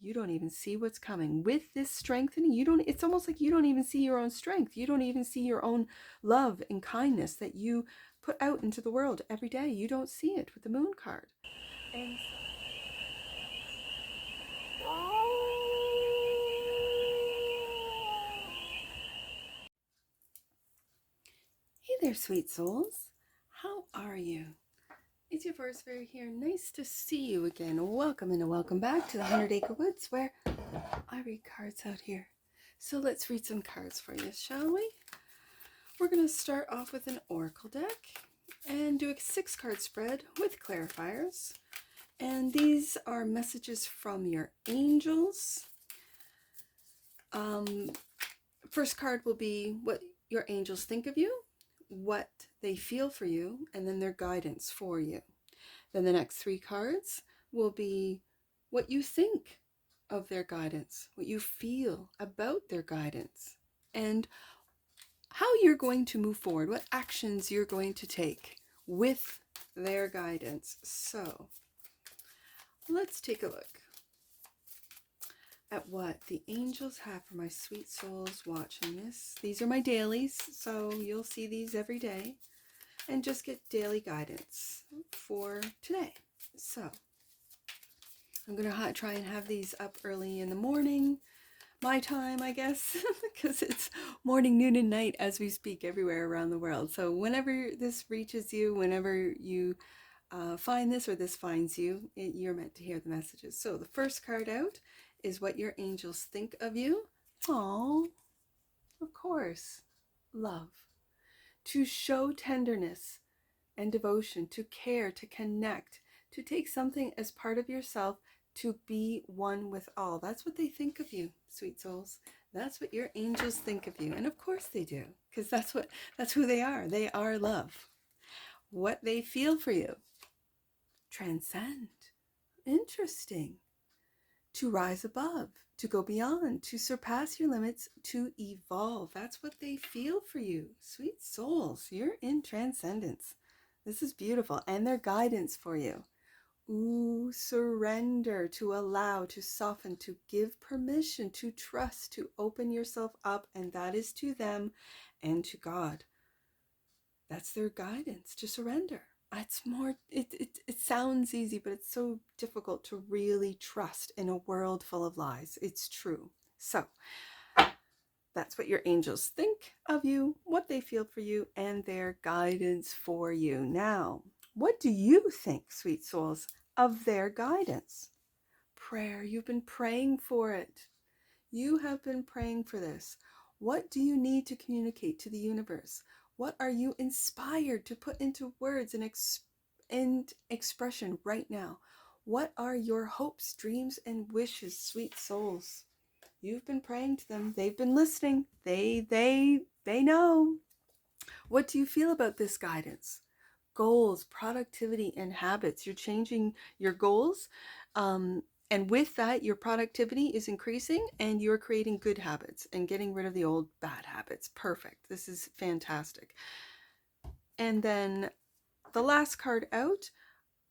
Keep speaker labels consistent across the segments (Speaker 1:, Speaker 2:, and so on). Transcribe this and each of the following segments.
Speaker 1: You don't even see what's coming. With this strengthening, it's almost like you don't even see your own strength. You don't even see your own love and kindness that you put out into the world every day. You don't see it with the moon card. And hey there, sweet souls. How are you? It's your first fairy here. Nice to see you again. Welcome and welcome back to the 100 Acre Woods, where I read cards out here. So let's read some cards for you, shall we? We're going to start off with an oracle deck and do a 6-card spread with clarifiers. And these are messages from your angels. First card will be what your angels think of you, what they feel for you, and then their guidance for you. Then the next 3 cards will be what you think of their guidance, what you feel about their guidance, and how you're going to move forward, what actions you're going to take with their guidance. So let's take a look at what the angels have for my sweet souls watching this. These are my dailies, so you'll see these every day and just get daily guidance for today. So I'm going to try and have these up early in the morning, my time, I guess, because it's morning, noon, and night as we speak everywhere around the world. So whenever this reaches you, whenever you find this or this finds you, you're meant to hear the messages. So the first card out is what your angels think of you. Oh, of course, love. To show tenderness and devotion, to care, to connect, to take something as part of yourself, to be one with all. That's what they think of you, sweet souls. That's what your angels think of you. And of course they do, because that's who they are. They are love. What they feel for you. Transcend. Interesting. To rise above, to go beyond, to surpass your limits, to evolve. That's what they feel for you. Sweet souls, you're in transcendence. This is beautiful. And their guidance for you. Ooh, surrender, to allow, to soften, to give permission, to trust, to open yourself up. And that is to them and to God. That's their guidance, to surrender. It's more, it sounds easy, but it's so difficult to really trust in a world full of lies. It's true. So that's what your angels think of you, what they feel for you, and their guidance for you. Now, what do you think, sweet souls, of their guidance? Prayer. You've been praying for it. You have been praying for this. What do you need to communicate to the universe? What are you inspired to put into words and expression right now? What are your hopes, dreams, and wishes, sweet souls? You've been praying to them. They've been listening. They know. What do you feel about this guidance? Goals, productivity, and habits. You're changing your goals. And with that, your productivity is increasing and you're creating good habits and getting rid of the old bad habits. Perfect. This is fantastic. And then the last card out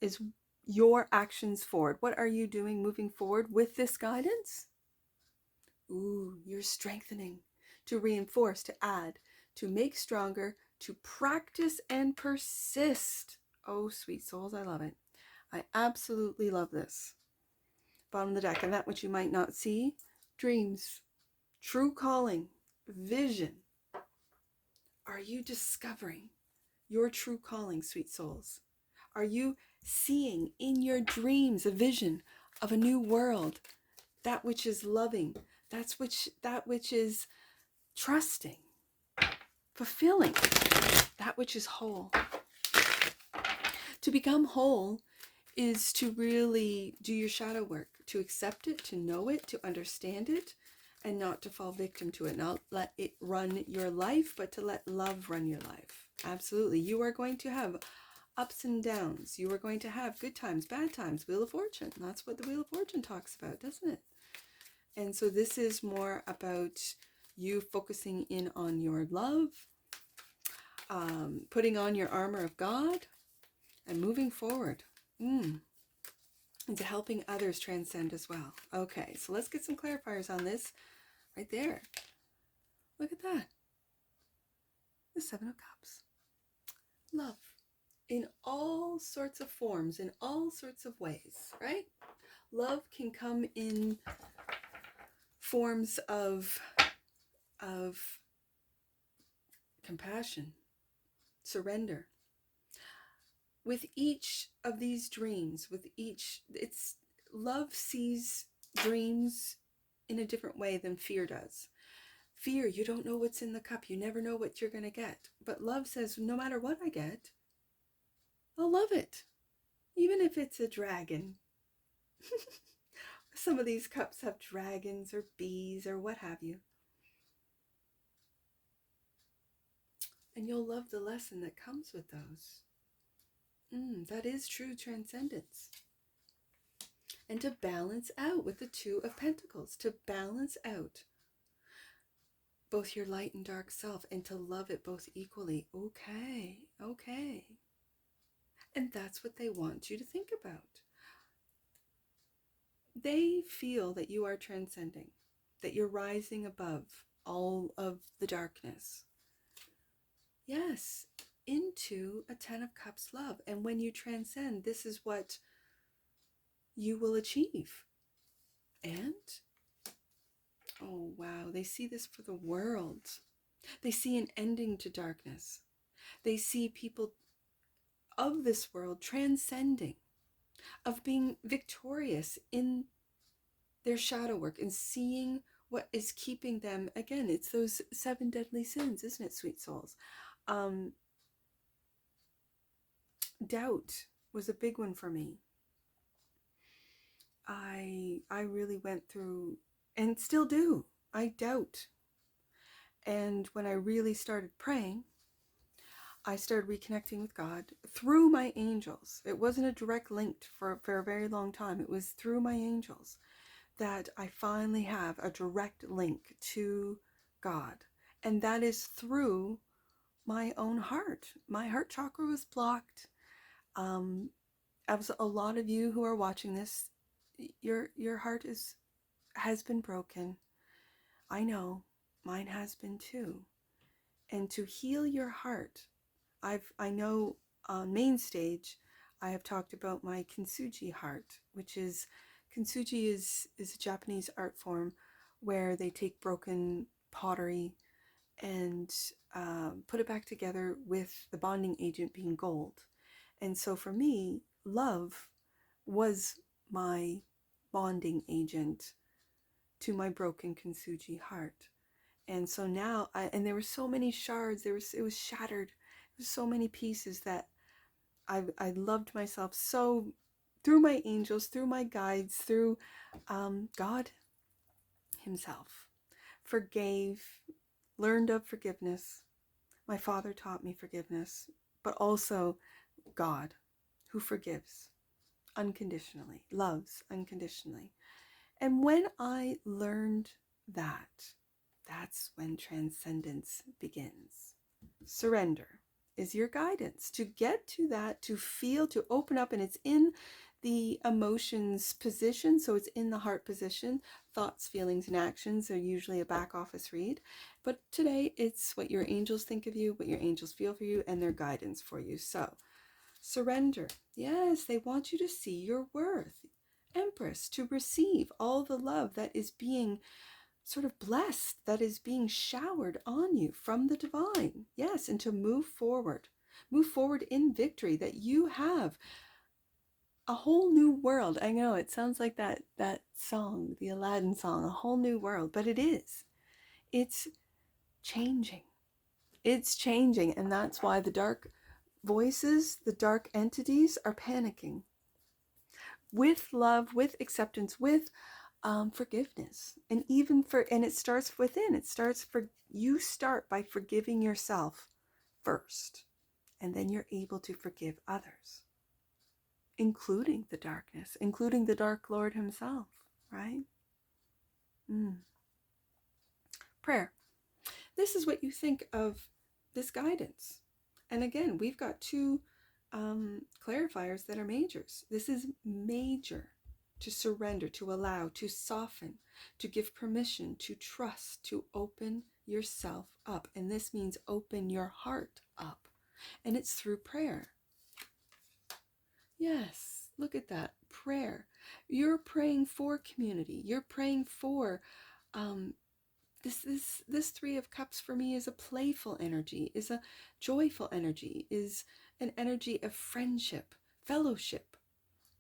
Speaker 1: is your actions forward. What are you doing moving forward with this guidance? Ooh, you're strengthening, to reinforce, to add, to make stronger, to practice and persist. Oh, sweet souls, I love it. I absolutely love this. Bottom of the deck, and that which you might not see, dreams, true calling, vision. Are you discovering your true calling, sweet souls? Are you seeing in your dreams a vision of a new world, that which is loving, that which is trusting, fulfilling, that which is whole? To become whole is to really do your shadow work, to accept it, to know it, to understand it, and not to fall victim to it, not let it run your life, but to let love run your life. Absolutely. You are going to have ups and downs. You are going to have good times, bad times, Wheel of Fortune. That's what the Wheel of Fortune talks about, doesn't it? And so this is more about you focusing in on your love, putting on your armor of God, and moving forward. into helping others transcend as well. Okay, so let's get some clarifiers on this right there. Look at that. The Seven of Cups. Love. In all sorts of forms, in all sorts of ways, right? Love can come in forms of compassion, surrender. With each of these dreams, it's love sees dreams in a different way than fear does. Fear, you don't know what's in the cup. You never know what you're going to get. But love says, no matter what I get, I'll love it. Even if it's a dragon. Some of these cups have dragons or bees or what have you. And you'll love the lesson that comes with those. That is true transcendence. And to balance out with the Two of Pentacles, to balance out both your light and dark self and to love it both equally. Okay. And that's what they want you to think about. They feel that you are transcending, that you're rising above all of the darkness. Yes, into a Ten of Cups love. And when you transcend, this is what you will achieve. And, oh wow, they see this for the world. They see an ending to darkness. They see people of this world transcending, of being victorious in their shadow work and seeing what is keeping them. Again, it's those 7 deadly sins, isn't it, sweet souls? Doubt was a big one for me. I really went through, and still do, I doubt. And when I really started praying, I started reconnecting with God through my angels. It wasn't a direct link for a very long time. It was through my angels that I finally have a direct link to God. And that is through my own heart. My heart chakra was blocked. As a lot of you who are watching this, your heart has been broken. I know, mine has been too. And to heal your heart, I know on main stage, I have talked about my kintsugi heart, which is, kintsugi is a Japanese art form where they take broken pottery and put it back together with the bonding agent being gold. And so for me, love was my bonding agent to my broken kintsugi heart. And so now, and there were so many shards, it was shattered. There's so many pieces that I loved myself so through my angels, through my guides, through God himself. Forgave, learned of forgiveness. My father taught me forgiveness, but also God, who forgives unconditionally, loves unconditionally. And when I learned that, that's when transcendence begins. Surrender is your guidance to get to that, to feel, to open up, and it's in the emotions position, so it's in the heart position. Thoughts, feelings, and actions are usually a back office read, but today it's what your angels think of you, what your angels feel for you, and their guidance for you. So surrender. Yes, they want you to see your worth. Empress, to receive all the love that is being sort of blessed, that is being showered on you from the divine. Yes, and to move forward in victory, that you have a whole new world. I know it sounds like that song, the Aladdin song, a whole new world, but it is. It's changing. It's changing, and that's why the dark voices, the dark entities are panicking. With love, with acceptance, with forgiveness, and and it starts within. You start by forgiving yourself first, and then you're able to forgive others, including the darkness, including the Dark Lord himself, right? Prayer. This is what you think of this guidance. And again, we've got 2 clarifiers that are majors. This is major. to surrender, to allow, to soften, to give permission, to trust, to open yourself up. And this means open your heart up. And it's through prayer. Yes, look at that. Prayer. You're praying for community. You're praying for this Three of Cups for me is a playful energy, is a joyful energy, is an energy of friendship, fellowship.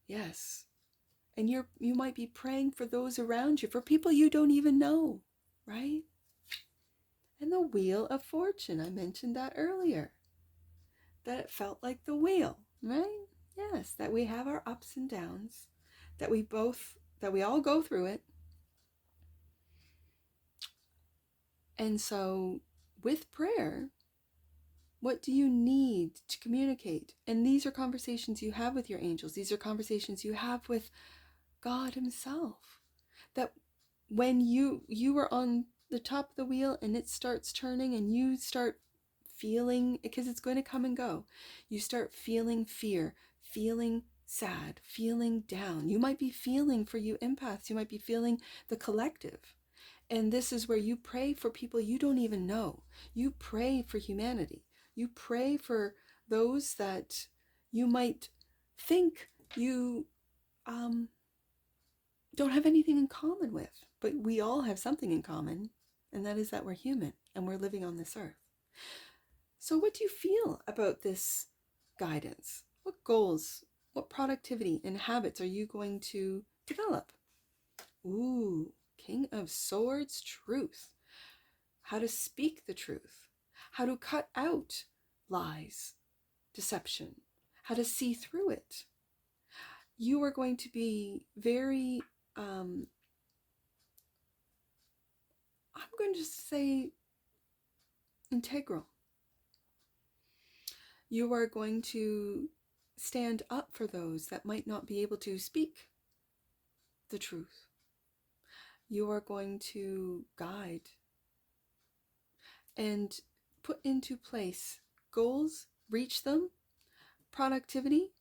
Speaker 1: Yes. And you might be praying for those around you, for people you don't even know, right? And the Wheel of Fortune, I mentioned that earlier. That it felt like the wheel, right? Yes, that we have our ups and downs, that we all go through it. And so with prayer, what do you need to communicate? And these are conversations you have with your angels. These are conversations you have with God himself. That when you are on the top of the wheel and it starts turning and you start feeling, because it's going to come and go, you start feeling fear, feeling sad, feeling down. You might be feeling, for you empaths, you might be feeling the collective. And this is where you pray for people you don't even know. You pray for humanity. You pray for those that you might think you don't have anything in common with. But we all have something in common, and that is that we're human and we're living on this earth. So what do you feel about this guidance? What goals, what productivity and habits are you going to develop? Ooh, King of Swords, truth. How to speak the truth. How to cut out lies, deception. How to see through it. You are going to be very, I'm going to just say integral. You are going to stand up for those that might not be able to speak the truth. You are going to guide and put into place goals, reach them, productivity,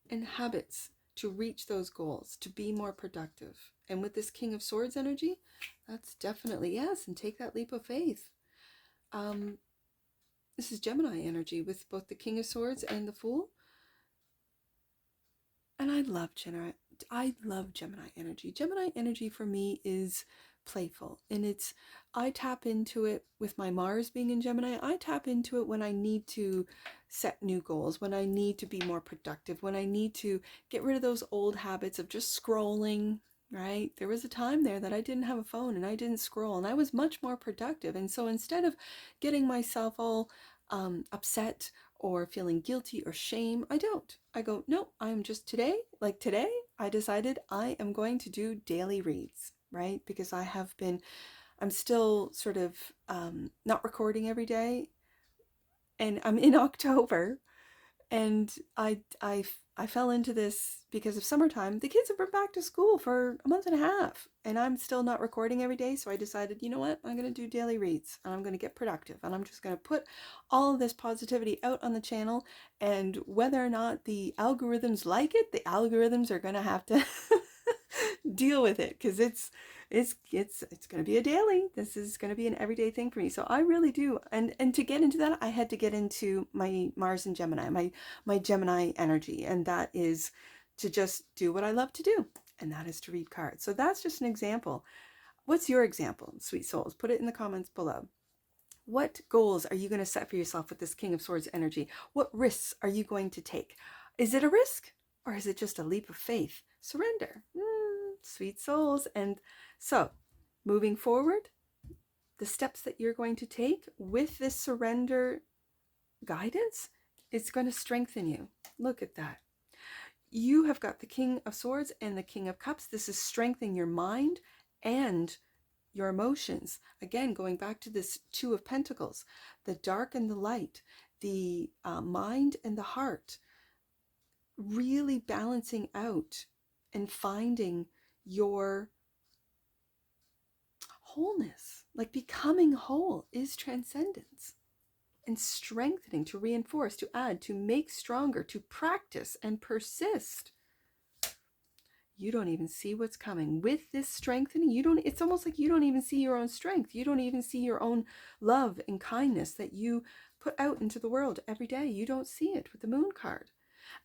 Speaker 1: and habits to reach those goals, to be more productive. And with this King of Swords energy, that's definitely yes, and take that leap of faith. This is Gemini energy with both the King of Swords and the Fool. And I love Gemini energy. Gemini energy for me is playful, and I tap into it with my Mars being in Gemini. I tap into it when I need to set new goals, when I need to be more productive, when I need to get rid of those old habits of just scrolling, right? There was a time there that I didn't have a phone and I didn't scroll, and I was much more productive. And so instead of getting myself all upset or feeling guilty or shame, I don't. I go, no, I'm just today, I decided I am going to do daily reads, right? Because I'm still sort of not recording every day, and I'm in October, and I fell into this because of summertime. The kids have been back to school for a month and a half, and I'm still not recording every day. So I decided, you know what? I'm going to do daily reads, and I'm going to get productive, and I'm just going to put all of this positivity out on the channel. And whether or not the algorithms like it, the algorithms are going to have to deal with it, because it's going to be a daily. This is going to be an everyday thing for me. So I really do. And to get into that, I had to get into my Mars and Gemini, my Gemini energy. And that is to just do what I love to do. And that is to read cards. So that's just an example. What's your example, sweet souls? Put it in the comments below. What goals are you going to set for yourself with this King of Swords energy? What risks are you going to take? Is it a risk, or is it just a leap of faith? Surrender. Sweet souls. And so moving forward, the steps that you're going to take with this surrender guidance, it's going to strengthen you. Look at that. You have got the King of Swords and the King of Cups. This is strengthening your mind and your emotions. Again, going back to this Two of Pentacles, the dark and the light, the mind and the heart, really balancing out and finding your wholeness. Like becoming whole is transcendence, and strengthening, to reinforce, to add, to make stronger, to practice and persist. you don't even see what's coming. With this strengthening, it's almost like you don't even see your own strength. You don't even see your own love and kindness that you put out into the world every day. You don't see it with the moon card.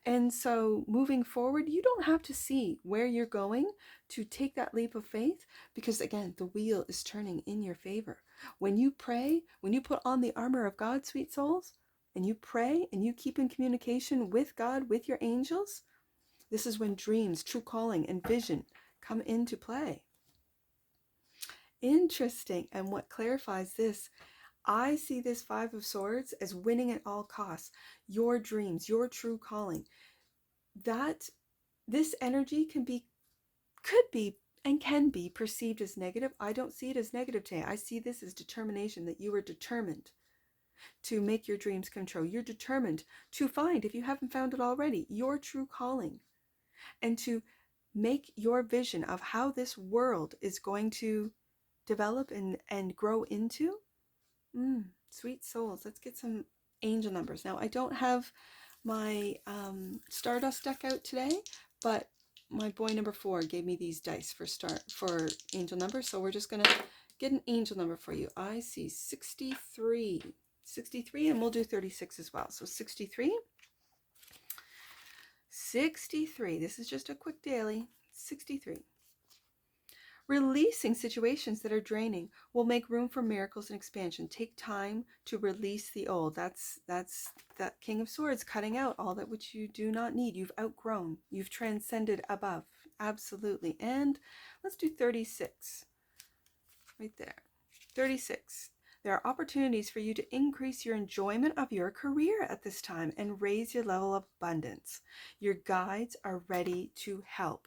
Speaker 1: And so moving forward, you don't have to see where you're going to take that leap of faith, because again, the wheel is turning in your favor. When you pray, when you put on the armor of God, sweet souls, and you pray and you keep in communication with God, with your angels, this is when dreams, true calling, and vision come into play. Interesting. And what clarifies this, I see this Five of Swords as winning at all costs. Your dreams, your true calling. That this energy could be and can be perceived as negative. I don't see it as negative today. I see this as determination, that you are determined to make your dreams come true. You're determined to find, if you haven't found it already, your true calling, and to make your vision of how this world is going to develop and grow into. Sweet souls, let's get some angel numbers. Now, I don't have my Stardust deck out today, but my boy number 4 gave me these dice for angel numbers, so we're just gonna get an angel number for you. I see 63, and we'll do 36 as well. So 63, this is just a quick daily. 63. Releasing situations that are draining will make room for miracles and expansion. Take time to release the old. That's that King of Swords, cutting out all that which you do not need. You've outgrown. You've transcended above. Absolutely. And let's do 36. Right there. 36. There are opportunities for you to increase your enjoyment of your career at this time and raise your level of abundance. Your guides are ready to help.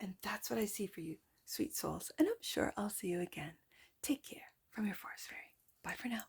Speaker 1: And that's what I see for you, sweet souls. And I'm sure I'll see you again. Take care from your Forest Fairy. Bye for now.